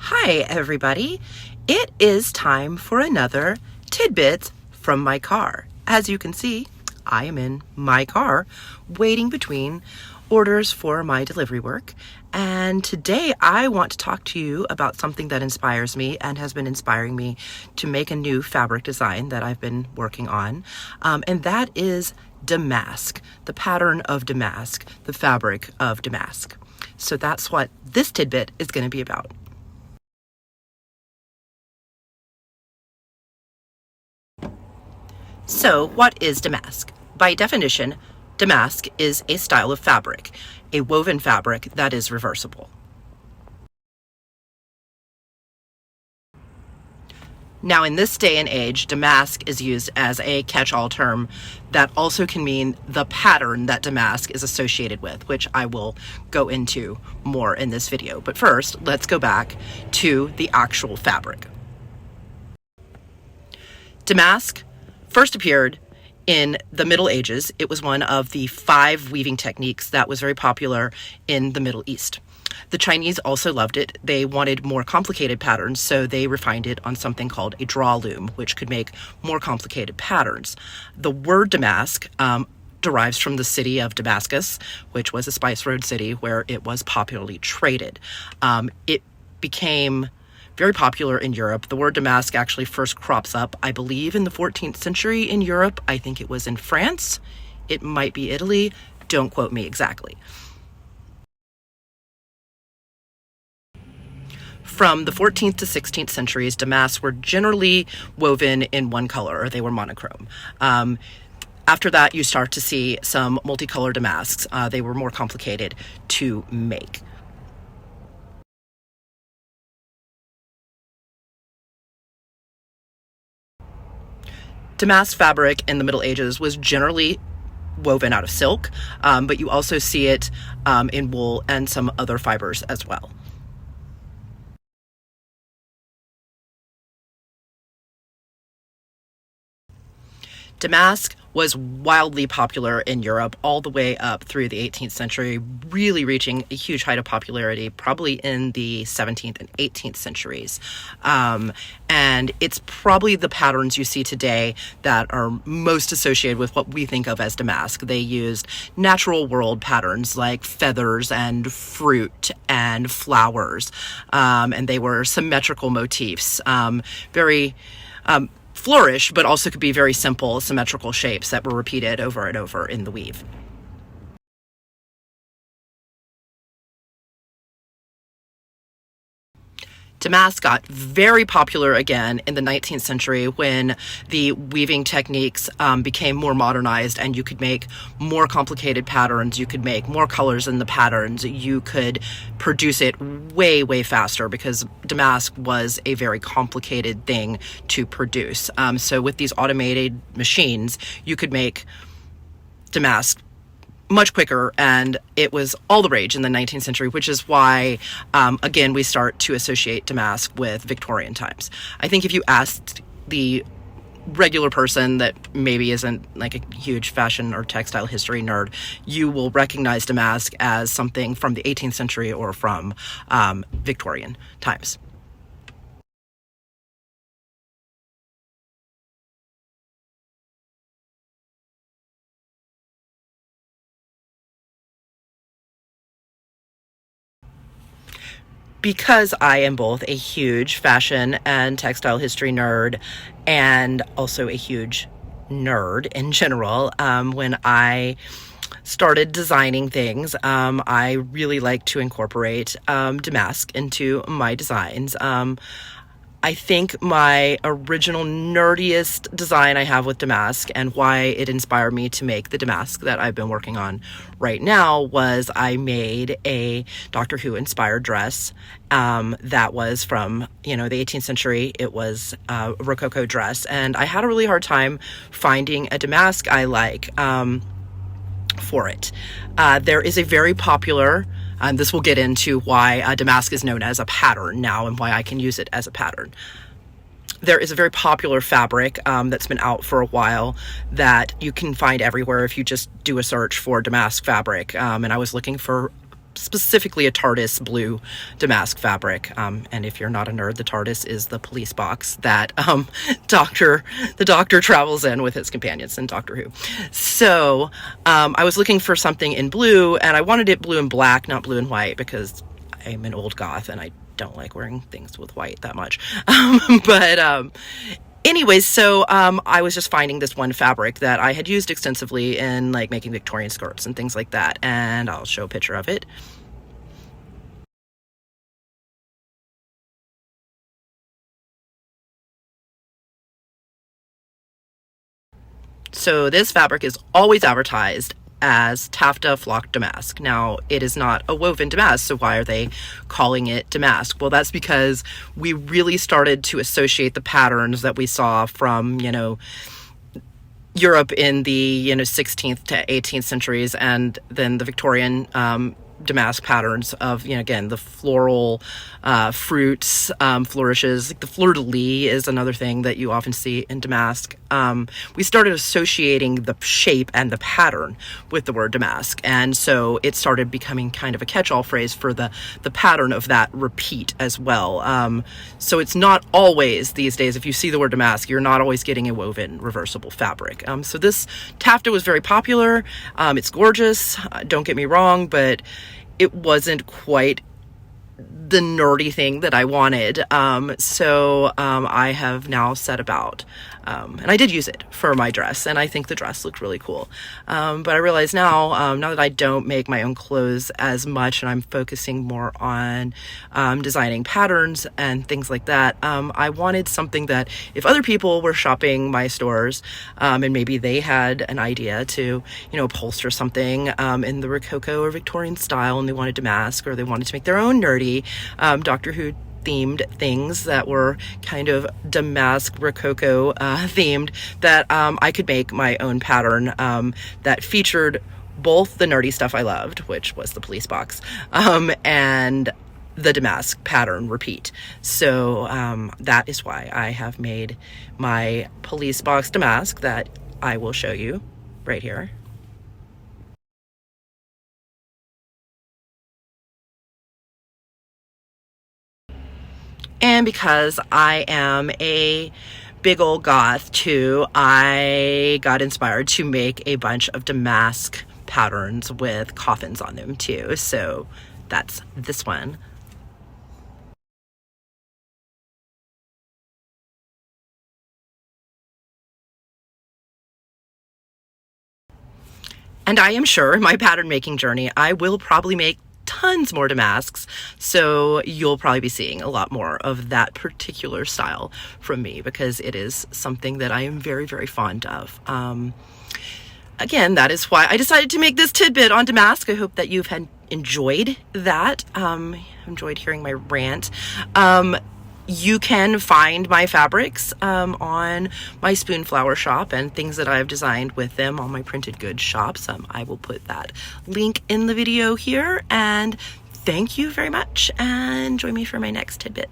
Hi, everybody. It is time for another Tidbits from my car. As you can see, I am in my car waiting between orders for my delivery work. And today I want to talk to you about something that inspires me and has been inspiring me to make a new fabric design that I've been working on. And that is Damask, the pattern of Damask, the fabric of Damask. So that's what this tidbit is going to be about. So, what is damask? By definition, damask is a style of fabric, a woven fabric that is reversible. Now, in this day and age, damask is used as a catch-all term that also can mean the pattern that damask is associated with, which I will go into more in this video. But first, let's go back to the actual fabric. Damask first appeared in the Middle Ages. It was one of the 5 weaving techniques that was very popular in the Middle East. The Chinese also loved it. They wanted more complicated patterns, so they refined it on something called a draw loom, which could make more complicated patterns. The word damask derives from the city of Damascus, which was a spice road city where it was popularly traded. It became very popular in Europe. The word damask actually first crops up, I believe, in the 14th century in Europe. I think it was in France. It might be Italy. Don't quote me exactly. From the 14th to 16th centuries, damasks were generally woven in one color, or they were monochrome. After that, you start to see some multicolor damasks. They were more complicated to make. Damask fabric in the Middle Ages was generally woven out of silk, but you also see it in wool and some other fibers as well. Damask was wildly popular in Europe all the way up through the 18th century, really reaching a huge height of popularity probably in the 17th and 18th centuries. And it's probably the patterns you see today that are most associated with what we think of as damask. They used natural world patterns like feathers and fruit and flowers, and they were symmetrical motifs, very flourish, but also could be very simple symmetrical shapes that were repeated over and over in the weave. Damask got very popular again in the 19th century when the weaving techniques became more modernized and you could make more complicated patterns, you could make more colors in the patterns, you could produce it way, way faster because damask was a very complicated thing to produce. So with these automated machines, you could make damask much quicker, and it was all the rage in the 19th century, which is why, again, we start to associate damask with Victorian times. I think if you asked the regular person that maybe isn't like a huge fashion or textile history nerd, you will recognize damask as something from the 18th century or from Victorian times. Because I am both a huge fashion and textile history nerd and also a huge nerd in general, when I started designing things, I really like to incorporate damask into my designs. I think my original nerdiest design I have with damask and why it inspired me to make the damask that I've been working on right now was I made a Doctor Who inspired dress that was from, the 18th century. It was a Rococo dress, and I had a really hard time finding a damask I like for it. There is a very popular this will get into why damask is known as a pattern now and why I can use it as a pattern. There is a very popular fabric that's been out for a while that you can find everywhere if you just do a search for damask fabric. And I was looking for specifically a TARDIS blue damask fabric. And if you're not a nerd, the TARDIS is the police box that the Doctor travels in with his companions in Doctor Who. So I was looking for something in blue, and I wanted it blue and black, not blue and white, because I'm an old goth and I don't like wearing things with white that much. Anyways, so I was just finding this one fabric that I had used extensively in like making Victorian skirts and things like that, and I'll show a picture of it. So this fabric is always advertised as taffeta flock damask. Now, it is not a woven damask, so why are they calling it damask? Well, that's because we really started to associate the patterns that we saw from, Europe in the 16th to 18th centuries, and then the Victorian damask patterns of, again, the floral fruits, flourishes. Like the fleur-de-lis is another thing that you often see in damask. We started associating the shape and the pattern with the word damask, and so it started becoming kind of a catch-all phrase for the pattern of that repeat as well. So it's not always, these days, if you see the word damask, you're not always getting a woven reversible fabric. So this taffeta was very popular. It's gorgeous, don't get me wrong, but it wasn't quite the nerdy thing that I wanted. So I have now set about, and I did use it for my dress, and I think the dress looked really cool. But I realize now that I don't make my own clothes as much and I'm focusing more on designing patterns and things like that, I wanted something that if other people were shopping my stores and maybe they had an idea to, upholster something in the Rococo or Victorian style, and they wanted damask, or they wanted to make their own nerdy Doctor Who themed things that were kind of damask Rococo themed, that I could make my own pattern that featured both the nerdy stuff I loved, which was the police box, and the damask pattern repeat. So that is why I have made my police box damask that I will show you right here. And because I am a big old goth too, I got inspired to make a bunch of damask patterns with coffins on them too. So that's this one. And I am sure in my pattern making journey, I will probably make tons more damasks, so you'll probably be seeing a lot more of that particular style from me, because it is something that I am very, very fond of. Again, that is why I decided to make this tidbit on damask. I hope that you've enjoyed that, enjoyed hearing my rant. You can find my fabrics on my Spoonflower shop and things that I've designed with them on my printed goods shops. I will put that link in the video here, and thank you very much, and join me for my next tidbit.